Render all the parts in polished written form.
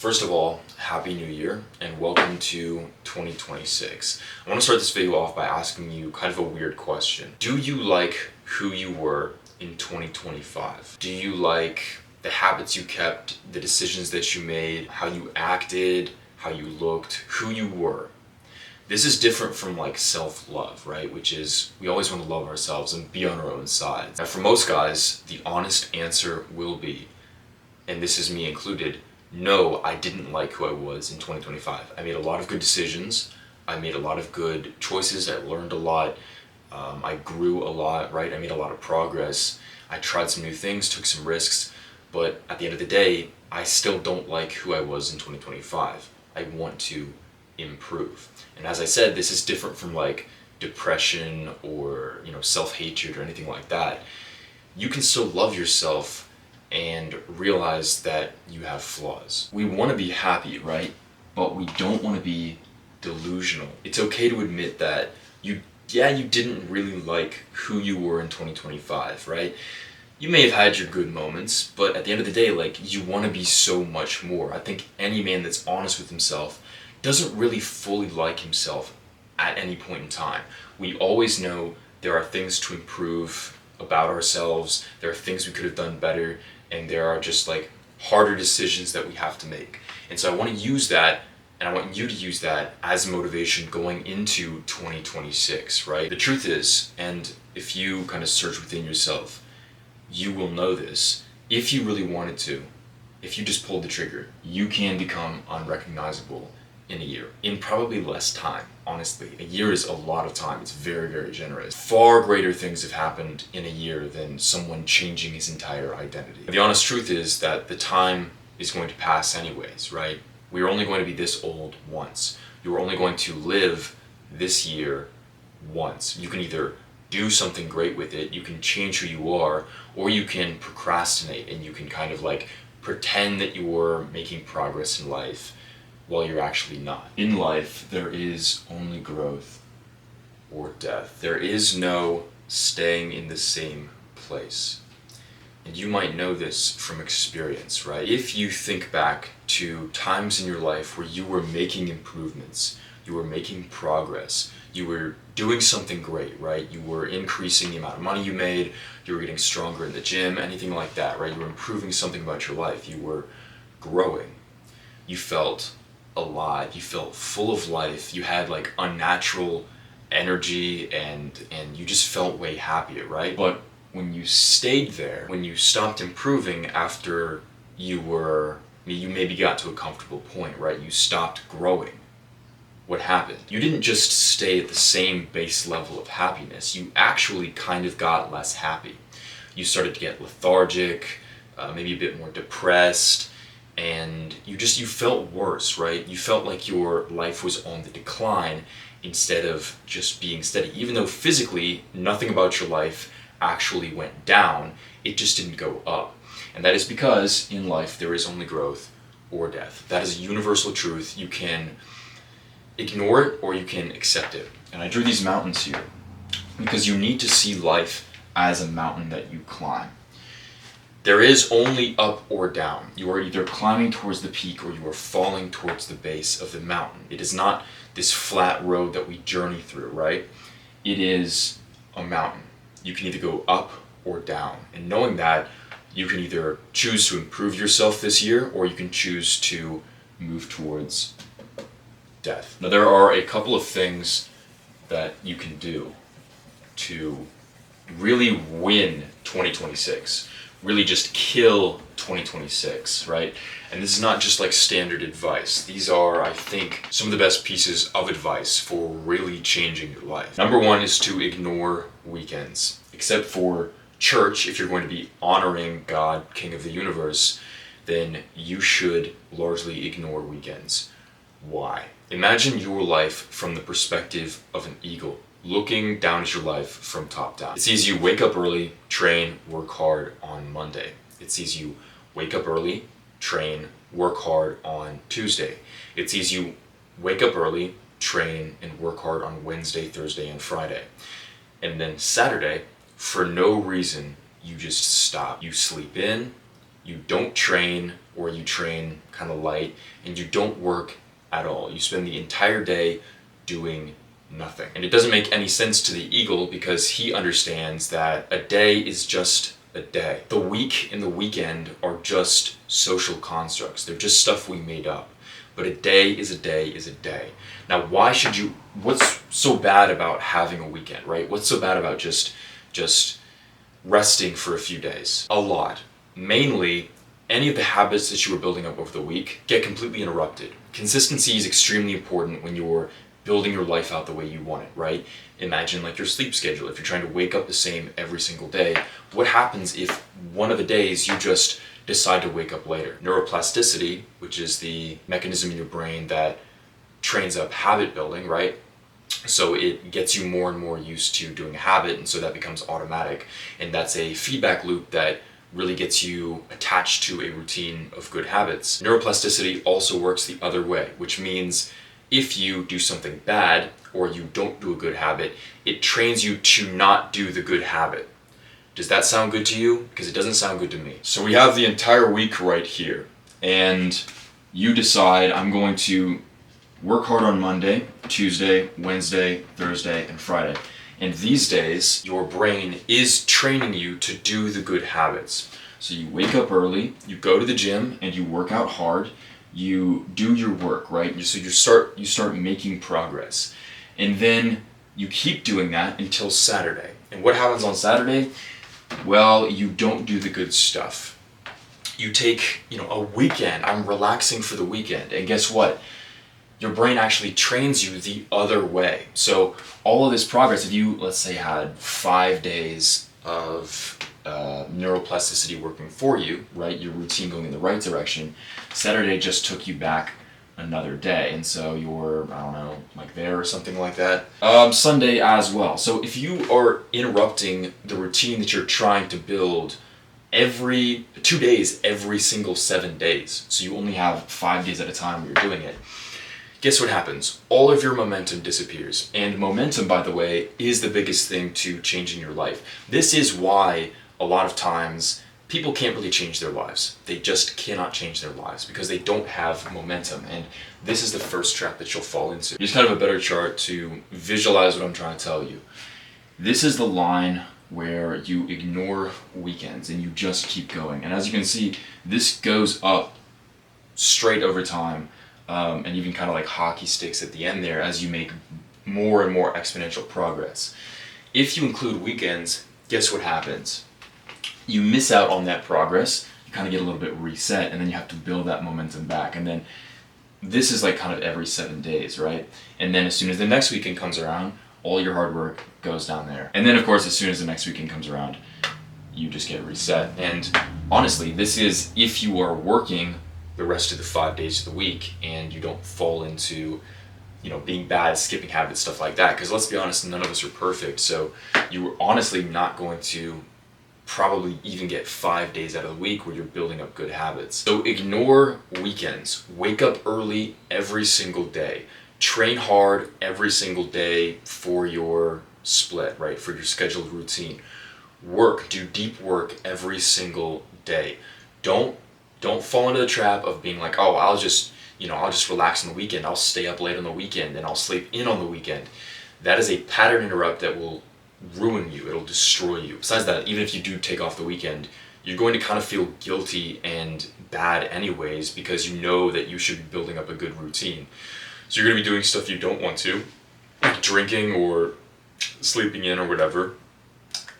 First of all, Happy New Year and welcome to 2026. I want to start this video off by asking you kind of a weird question. Do you like who you were in 2025? Do you like the habits you kept, the decisions that you made, how you acted, how you looked, who you were? This is different from like self-love, right? Which is we always want to love ourselves and be on our own side. Now, for most guys, the honest answer will be, and this is me included, no, I didn't like who I was in 2025. I made a lot of good decisions. I made a lot of good choices. I learned a lot. I grew a lot, right? I made a lot of progress. I tried some new things, took some risks. But at the end of the day, I still don't like who I was in 2025. I want to improve. And as I said, this is different from like depression or, self-hatred or anything like that. You can still love yourself and realize that you have flaws. We want to be happy, right? But we don't want to be delusional. It's okay to admit that you didn't really like who you were in 2025, right? You may have had your good moments, but at the end of the day, you want to be so much more. I think any man that's honest with himself doesn't really fully like himself at any point in time. We always know there are things to improve about ourselves, there are things we could have done better, and there are just harder decisions that we have to make. And so I want to use that, and I want you to use that as motivation going into 2026, right? The truth is, and if you kind of search within yourself, you will know this. If you really wanted to, if you just pulled the trigger, you can become unrecognizable in a year, in probably less time. Honestly, a year is a lot of time. It's very, very generous. Far greater things have happened in a year than someone changing his entire identity. The honest truth is that the time is going to pass anyways, right? We're only going to be this old once. You're only going to live this year once. You can either do something great with it, you can change who you are, or you can procrastinate and you can kind of pretend that you're making progress in life while you're actually not. In life, there is only growth or death. There is no staying in the same place. And you might know this from experience, right? If you think back to times in your life where you were making improvements, you were making progress, you were doing something great, right? You were increasing the amount of money you made, you were getting stronger in the gym, anything like that, right? You were improving something about your life, you were growing. You felt alive, you felt full of life, you had unnatural energy, and you just felt way happier, right? But when you stayed there, when you stopped improving after you maybe got to a comfortable point, right? You stopped growing. What happened? You didn't just stay at the same base level of happiness, you actually kind of got less happy. You started to get lethargic, maybe a bit more depressed, and you felt worse, right? You felt like your life was on the decline instead of just being steady. Even though physically nothing about your life actually went down, it just didn't go up. And that is because in life there is only growth or death. That is a universal truth. You can ignore it or you can accept it. And I drew these mountains here because you need to see life as a mountain that you climb. There is only up or down. You are either climbing towards the peak or you are falling towards the base of the mountain. It is not this flat road that we journey through, right? It is a mountain. You can either go up or down. And knowing that, you can either choose to improve yourself this year or you can choose to move towards death. Now, there are a couple of things that you can do to really win 2026. Really just kill 2026, right? And this is not just standard advice. These are, I think, some of the best pieces of advice for really changing your life. Number one is to ignore weekends. Except for church, if you're going to be honoring God, King of the universe, then you should largely ignore weekends. Why? Imagine your life from the perspective of an eagle, looking down at your life from top down. It sees you wake up early, train, work hard on Monday. It sees you wake up early, train, work hard on Tuesday. It sees you wake up early, train, and work hard on Wednesday, Thursday, and Friday. And then Saturday, for no reason, you just stop. You sleep in, you don't train, or you train kind of light, and you don't work at all. You spend the entire day doing nothing. And it doesn't make any sense to the eagle because he understands that a day is just a day. The week and the weekend are just social constructs. They're just stuff we made up. But a day is a day is a day. Now, what's so bad about having a weekend, right? What's so bad about just resting for a few days? A lot. Mainly, any of the habits that you were building up over the week get completely interrupted. Consistency is extremely important when you're building your life out the way you want it, right? Imagine like your sleep schedule. If you're trying to wake up the same every single day, what happens if one of the days you just decide to wake up later? Neuroplasticity, which is the mechanism in your brain that trains up habit building, right? So it gets you more and more used to doing a habit, and so that becomes automatic. And that's a feedback loop that really gets you attached to a routine of good habits. Neuroplasticity also works the other way, which means if you do something bad or you don't do a good habit, it trains you to not do the good habit. Does that sound good to you? Because it doesn't sound good to me. So we have the entire week right here, and you decide I'm going to work hard on Monday, Tuesday, Wednesday, Thursday, and Friday. And these days, your brain is training you to do the good habits. So you wake up early, you go to the gym, and you work out hard. You do your work, right? So you start making progress. And then you keep doing that until Saturday. And what happens on Saturday? Well, you don't do the good stuff. You take, a weekend. I'm relaxing for the weekend. And guess what? Your brain actually trains you the other way. So all of this progress, if you, let's say, had 5 days of neuroplasticity working for you, right, your routine going in the right direction, Saturday just took you back another day. And so you're, I don't know, like there or something like that. Sunday as well. So if you are interrupting the routine that you're trying to build every 2 days, every single 7 days, so you only have 5 days at a time where you're doing it, guess what happens? All of your momentum disappears. And momentum, by the way, is the biggest thing to changing your life. This is why a lot of times people can't really change their lives. They just cannot change their lives because they don't have momentum. And this is the first trap that you'll fall into. Here's kind of a better chart to visualize what I'm trying to tell you. This is the line where you ignore weekends and you just keep going. And as you can see, this goes up straight over time. And even kind of like hockey sticks at the end there as you make more and more exponential progress. If you include weekends, guess what happens? You miss out on that progress, you kind of get a little bit reset, and then you have to build that momentum back. And then this is like kind of every 7 days, right? And then as soon as the next weekend comes around, all your hard work goes down there. And then of course, as soon as the next weekend comes around, you just get reset. And honestly, this is if you are working the rest of the 5 days of the week and you don't fall into being bad, skipping habits, stuff like that, because let's be honest, none of us are perfect. So you're honestly not going to probably even get 5 days out of the week where you're building up good habits. So ignore weekends. Wake up early every single day. Train hard every single day for your split, right? For your scheduled routine. Do deep work every single day. Don't fall into the trap of being like, oh, I'll just relax on the weekend. I'll stay up late on the weekend and I'll sleep in on the weekend. That is a pattern interrupt that will ruin you. It'll destroy you. Besides that, even if you do take off the weekend, you're going to kind of feel guilty and bad anyways because you know that you should be building up a good routine. So you're going to be doing stuff you don't want to, like drinking or sleeping in or whatever,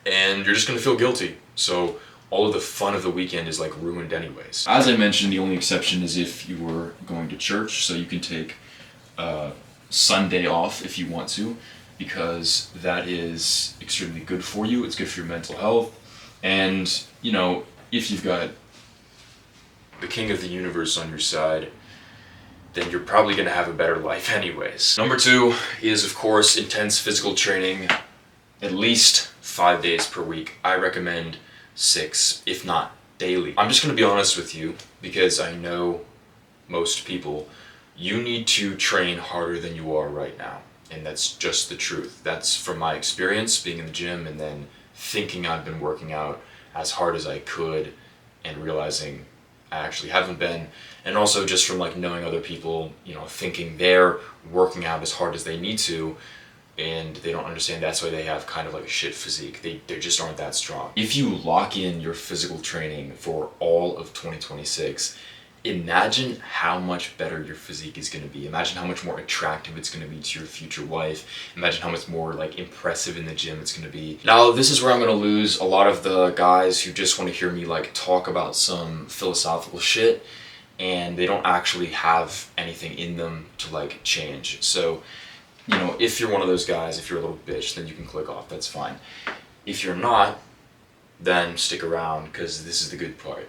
and you're just going to feel guilty. So all of the fun of the weekend is like ruined anyways. As I mentioned, the only exception is if you were going to church, so you can take Sunday off if you want to, because that is extremely good for you. It's good for your mental health. And, if you've got the king of the universe on your side, then you're probably going to have a better life anyways. Number 2 is, of course, intense physical training, at least 5 days per week. I recommend 6, if not daily. I'm just going to be honest with you because I know most people. You need to train harder than you are right now. And that's just the truth. That's from my experience being in the gym and then thinking I've been working out as hard as I could and realizing I actually haven't been, and also just from like knowing other people, thinking they're working out as hard as they need to, and they don't understand that's why they have kind of like a shit physique. They just aren't that strong. If you lock in your physical training for all of 2026, imagine how much better your physique is going to be. Imagine how much more attractive it's going to be to your future wife. Imagine how much more like impressive in the gym it's going to be. Now, this is where I'm going to lose a lot of the guys who just want to hear me like talk about some philosophical shit, and they don't actually have anything in them to like change. So, if you're one of those guys, if you're a little bitch, then you can click off, that's fine. If you're not, then stick around, because this is the good part.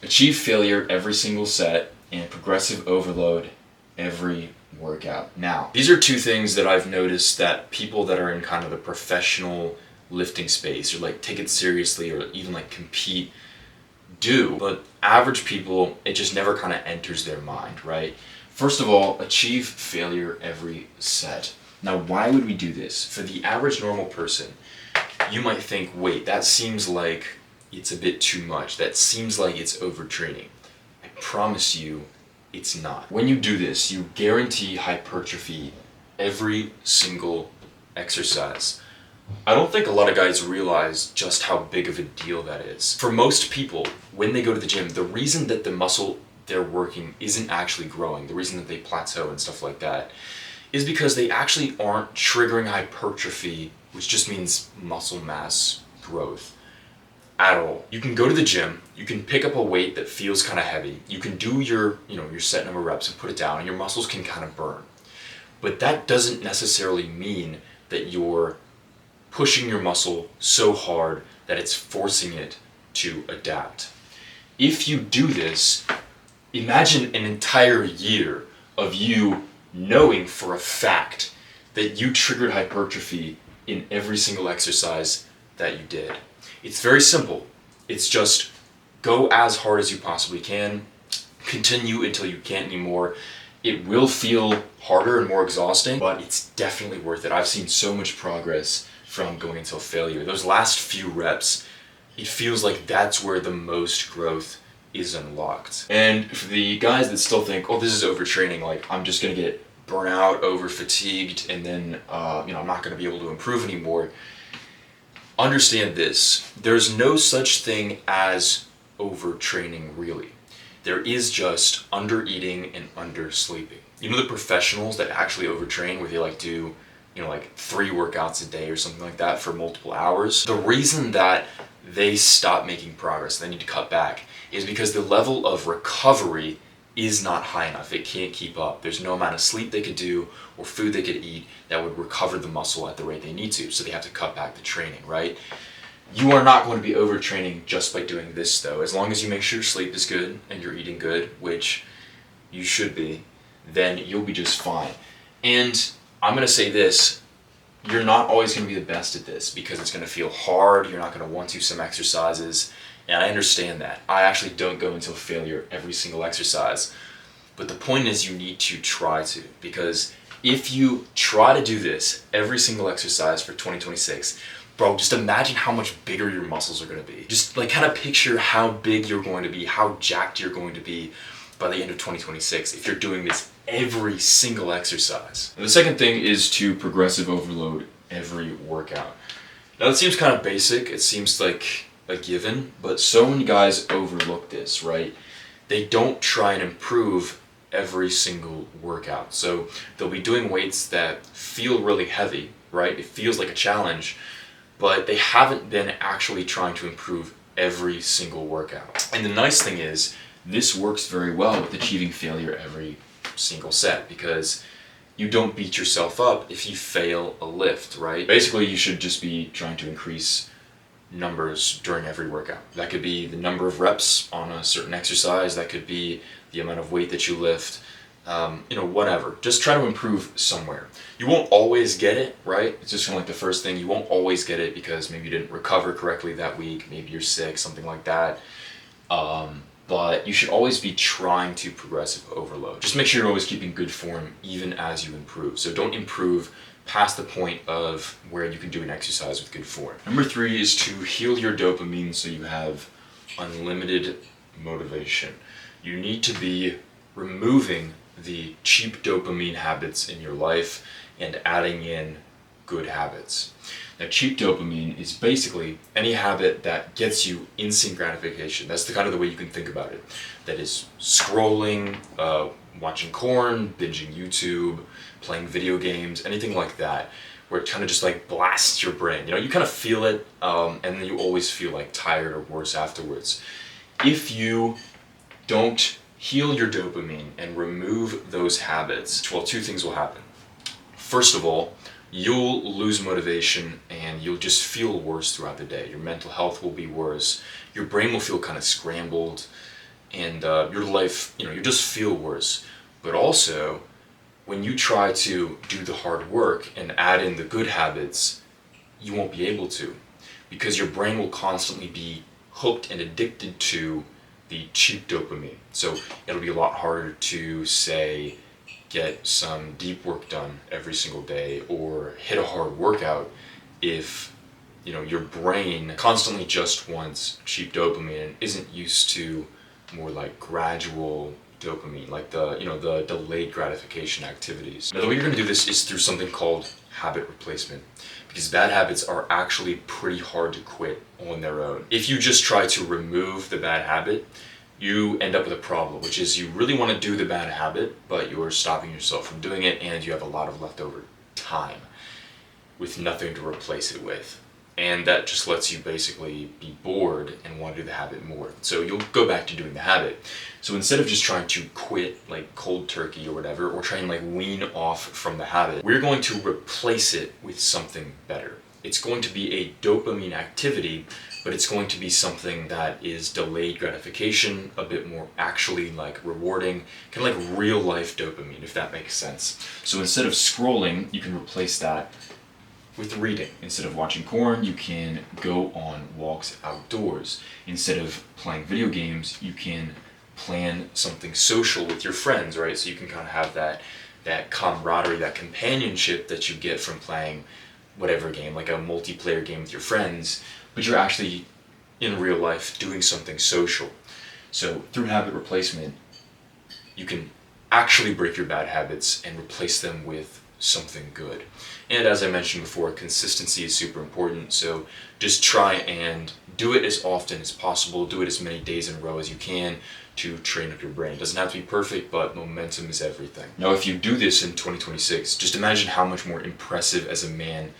Achieve failure every single set and progressive overload every workout. Now, these are two things that I've noticed that people that are in kind of the professional lifting space, or like take it seriously, or even like compete, do. But average people, it just never kind of enters their mind, right? First of all, achieve failure every set. Now, why would we do this? For the average normal person, you might think, wait, that seems like it's a bit too much. That seems like it's overtraining. I promise you, it's not. When you do this, you guarantee hypertrophy every single exercise. I don't think a lot of guys realize just how big of a deal that is. For most people, when they go to the gym, the reason that the muscle they're working isn't actually growing, the reason that they plateau and stuff like that, is because they actually aren't triggering hypertrophy, which just means muscle mass growth, at all. You can go to the gym, you can pick up a weight that feels kind of heavy, you can do your set number of reps and put it down, and your muscles can kind of burn. But that doesn't necessarily mean that you're pushing your muscle so hard that it's forcing it to adapt. If you do this, imagine an entire year of you knowing for a fact that you triggered hypertrophy in every single exercise that you did. It's very simple. It's just go as hard as you possibly can, continue until you can't anymore. It will feel harder and more exhausting, but it's definitely worth it. I've seen so much progress from going until failure. Those last few reps, it feels like that's where the most growth is unlocked. And for the guys that still think, oh, this is overtraining, like I'm just gonna get burnout, over fatigued, and then I'm not gonna be able to improve anymore. Understand this, there's no such thing as overtraining really. There is just under eating and under sleeping. You know the professionals that actually overtrain where they like do, like 3 workouts a day or something like that for multiple hours? The reason that they stop making progress, they need to cut back, is because the level of recovery is not high enough. It can't keep up. There's no amount of sleep they could do or food they could eat that would recover the muscle at the rate they need to, so they have to cut back the training, right? You are not going to be overtraining just by doing this though. As long as you make sure your sleep is good and you're eating good, which you should be, then you'll be just fine. And I'm going to say this, you're not always going to be the best at this because it's going to feel hard, you're not going to want to some exercises, and I understand that. I actually don't go until failure every single exercise. But the point is you need to try to, because if you try to do this every single exercise for 2026, bro, just imagine how much bigger your muscles are going to be. Just like kind of picture how big you're going to be, how jacked you're going to be by the end of 2026 if you're doing this every single exercise. And the second thing is to progressive overload every workout. Now that seems kind of basic, it seems like a given, but so many guys overlook this, right? They don't try and improve every single workout. So they'll be doing weights that feel really heavy, right? It feels like a challenge, but they haven't been actually trying to improve every single workout. And the nice thing is, this works very well with achieving failure every single set, because you don't beat yourself up if you fail a lift, right? Basically, you should just be trying to increase numbers during every workout. That could be the number of reps on a certain exercise, that could be the amount of weight that you lift, whatever. Just try to improve somewhere. You won't always get it, right? It's just kind of like the first thing, you won't always get it because maybe you didn't recover correctly that week, maybe you're sick, something like that. But you should always be trying to progressive overload. Just make sure you're always keeping good form even as you improve. So don't improve past the point of where you can do an exercise with good form. Number 3 is to heal your dopamine so you have unlimited motivation. You need to be removing the cheap dopamine habits in your life and adding in good habits. Now, cheap dopamine is basically any habit that gets you instant gratification. That's the kind of the way you can think about it. That is scrolling, watching porn, binging YouTube, playing video games, anything like that, where it kind of just like blasts your brain. You kind of feel it, and then you always feel like tired or worse afterwards. If you don't heal your dopamine and remove those habits, well, two things will happen. First of all, you'll lose motivation and you'll just feel worse throughout the day. Your mental health will be worse. Your brain will feel kind of scrambled, and your life, you just feel worse. But also, when you try to do the hard work and add in the good habits, you won't be able to, because your brain will constantly be hooked and addicted to the cheap dopamine. So it'll be a lot harder to, say, get some deep work done every single day or hit a hard workout if your brain constantly just wants cheap dopamine and isn't used to more like gradual dopamine, like the delayed gratification activities. Now, the way you're going to do this is through something called habit replacement, because bad habits are actually pretty hard to quit on their own. If you just try to remove the bad habit, you end up with a problem, which is you really want to do the bad habit, but you're stopping yourself from doing it, and you have a lot of leftover time with nothing to replace it with. And that just lets you basically be bored and want to do the habit more. So you'll go back to doing the habit. So instead of just trying to quit like cold turkey or whatever, or try and like wean off from the habit, we're going to replace it with something better. It's going to be a dopamine activity, but it's going to be something that is delayed gratification, a bit more actually like rewarding, kind of like real life dopamine, if that makes sense. So instead of scrolling, you can replace that with reading. Instead of watching porn, you can go on walks outdoors. Instead of playing video games, you can plan something social with your friends, right? So you can kind of have that camaraderie, that companionship that you get from playing whatever game, like a multiplayer game with your friends, but you're actually in real life doing something social. So through habit replacement, you can actually break your bad habits and replace them with something good. And as I mentioned before, consistency is super important. So just try and do it as often as possible. Do it as many days in a row as you can to train up your brain. It doesn't have to be perfect, but momentum is everything. Now, if you do this in 2026, just imagine how much more impressive as a man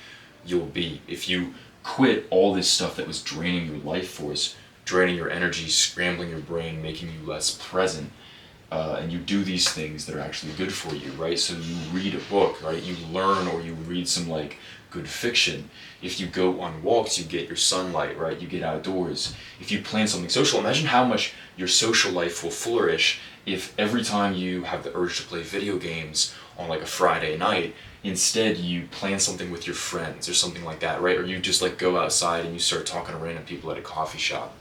you'll be. If you quit all this stuff that was draining your life force, draining your energy, scrambling your brain, making you less present, and you do these things that are actually good for you, right? So you read a book, right? You learn, or you read some like good fiction. If you go on walks, you get your sunlight, right? You get outdoors. If you plan something social, imagine how much your social life will flourish if every time you have the urge to play video games on like a Friday night, instead you plan something with your friends or something like that, right? Or you just like go outside and you start talking to random people at a coffee shop.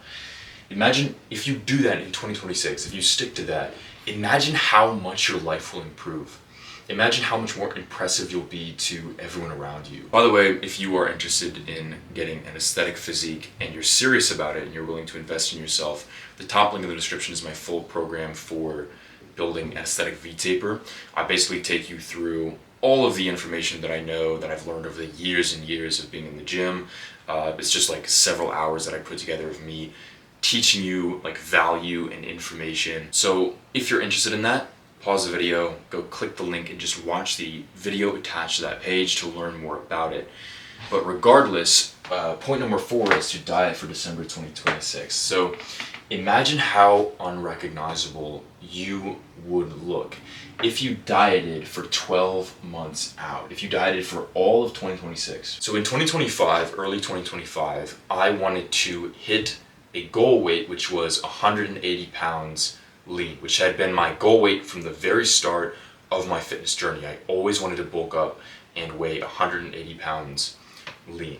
Imagine if you do that in 2026, if you stick to that, imagine how much your life will improve. Imagine how much more impressive you'll be to everyone around you. By the way, if you are interested in getting an aesthetic physique and you're serious about it and you're willing to invest in yourself, the top link in the description is my full program for building an aesthetic V-taper. I basically take you through all of the information that I know, that I've learned over the years and years of being in the gym. It's just like several hours that I put together of me teaching you like value and information. So if you're interested in that, pause the video, go click the link and just watch the video attached to that page to learn more about it. But regardless, point number 4 is to diet for December 2026. So imagine how unrecognizable you would look if you dieted for 12 months out, if you dieted for all of 2026. So in 2025, early 2025, I wanted to hit a goal weight which was 180 pounds lean, which had been my goal weight from the very start of my fitness journey. I always wanted to bulk up and weigh 180 pounds lean.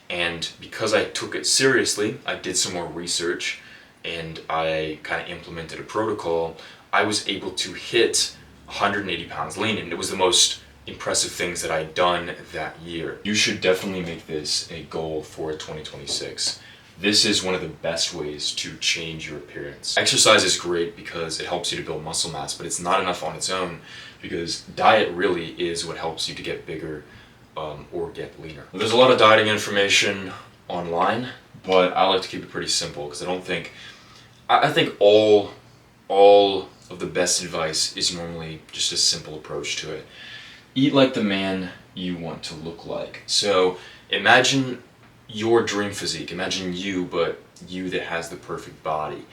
And because I took it seriously, I did some more research and I kind of implemented a protocol, I was able to hit 180 pounds lean, and it was the most impressive things that I'd done that year. You should definitely make this a goal for 2026. this is one of the best ways to change your appearance. Exercise is great because it helps you to build muscle mass, but it's not enough on its own because diet really is what helps you to get bigger or get leaner. There's a lot of dieting information online, but I like to keep it pretty simple because I think all of the best advice is normally just a simple approach to it. Eat like the man you want to look like. So imagine your dream physique. Imagine you, but you that has the perfect body.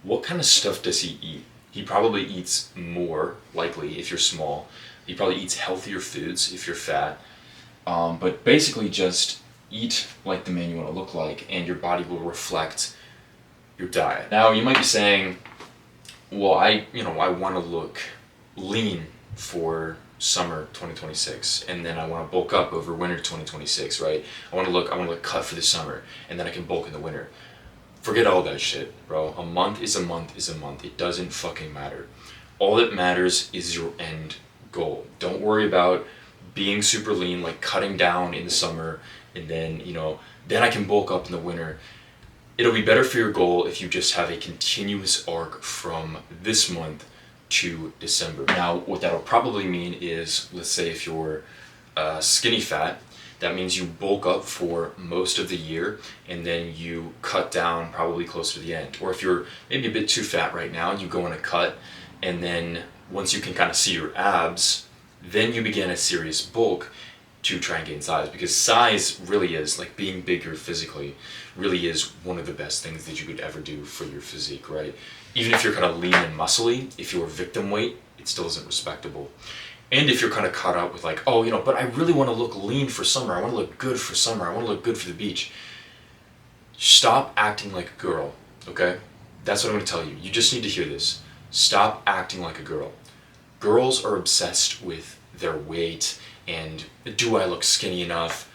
What kind of stuff does he eat? He probably eats more, likely, if you're small. He probably eats healthier foods if you're fat. But basically just eat like the man you want to look like, and your body will reflect your diet. Now, you might be saying, well, I want to look lean for summer 2026, and then I want to bulk up over winter 2026, right? I want to look cut for the summer, and then I can bulk in the winter. Forget all that shit, bro. A month is a month is a month. It doesn't fucking matter. All that matters is your end goal. Don't worry about being super lean, like cutting down in the summer, and then, then I can bulk up in the winter. It'll be better for your goal if you just have a continuous arc from this month to December. Now, what that'll probably mean is, let's say if you're skinny fat, that means you bulk up for most of the year and then you cut down probably closer to the end. Or if you're maybe a bit too fat right now, you go on a cut, and then once you can kind of see your abs, then you begin a serious bulk to try and gain size, because size really is, like, being bigger physically really is one of the best things that you could ever do for your physique, right? Even if you're kind of lean and muscly, if you're victim weight, it still isn't respectable. And if you're kind of caught up with like, oh, but I really want to look lean for summer, I want to look good for summer, I want to look good for the beach. Stop acting like a girl, okay? That's what I'm going to tell you. You just need to hear this. Stop acting like a girl. Girls are obsessed with their weight and, do I look skinny enough?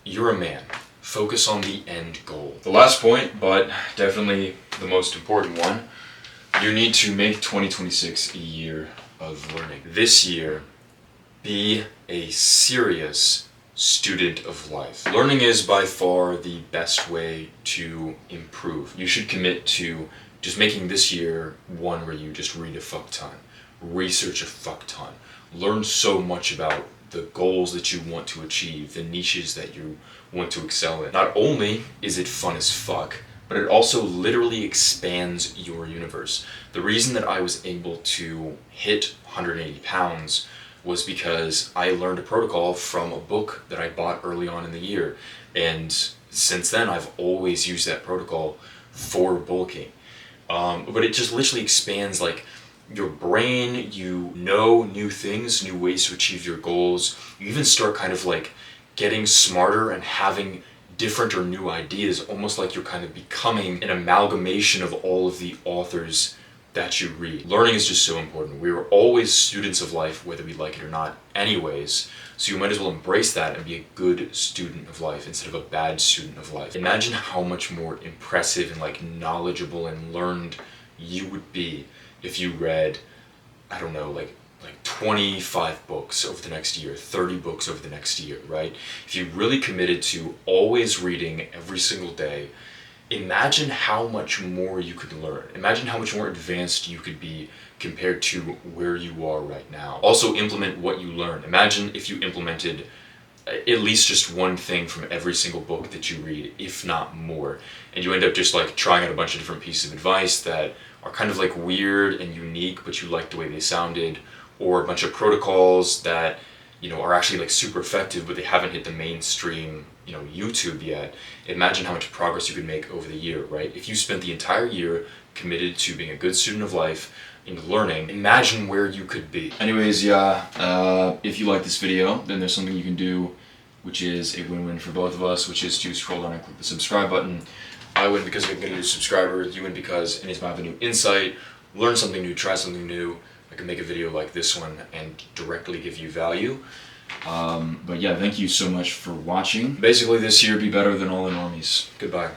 You're a man. Focus on the end goal. The last point, but definitely the most important one, you need to make 2026 a year of learning. This year, be a serious student of life. Learning is by far the best way to improve. You should commit to just making this year one where you just read a fuck ton, research a fuck ton, learn so much about the goals that you want to achieve, the niches that you want to excel in. Not only is it fun as fuck, but it also literally expands your universe. The reason that I was able to hit 180 pounds was because I learned a protocol from a book that I bought early on in the year. And since then, I've always used that protocol for bulking. But it just literally expands, like, your brain. You know new things, new ways to achieve your goals. You even start kind of like getting smarter and having different or new ideas, almost like you're kind of becoming an amalgamation of all of the authors that you read. Learning is just so important. We are always students of life, whether we like it or not anyways, so you might as well embrace that and be a good student of life instead of a bad student of life. Imagine how much more impressive and like knowledgeable and learned you would be if you read, I don't know, like 25 books over the next year, 30 books over the next year, right? If you really committed to always reading every single day, imagine how much more you could learn. Imagine how much more advanced you could be compared to where you are right now. Also, implement what you learn. Imagine if you implemented at least just one thing from every single book that you read, if not more. And you end up just like trying out a bunch of different pieces of advice that are kind of like weird and unique, but you like the way they sounded, or a bunch of protocols that, are actually like super effective, but they haven't hit the mainstream, YouTube yet. Imagine how much progress you could make over the year, right? If you spent the entire year committed to being a good student of life and learning, imagine where you could be. Anyways, if you like this video, then there's something you can do, which is a win-win for both of us, which is to scroll down and click the subscribe button. I win because I get a new subscriber, you win because anytime I have a new insight, learn something new, try something new, I can make a video like this one and directly give you value. But yeah, thank you so much for watching. Basically this year, be better than all the normies. Goodbye.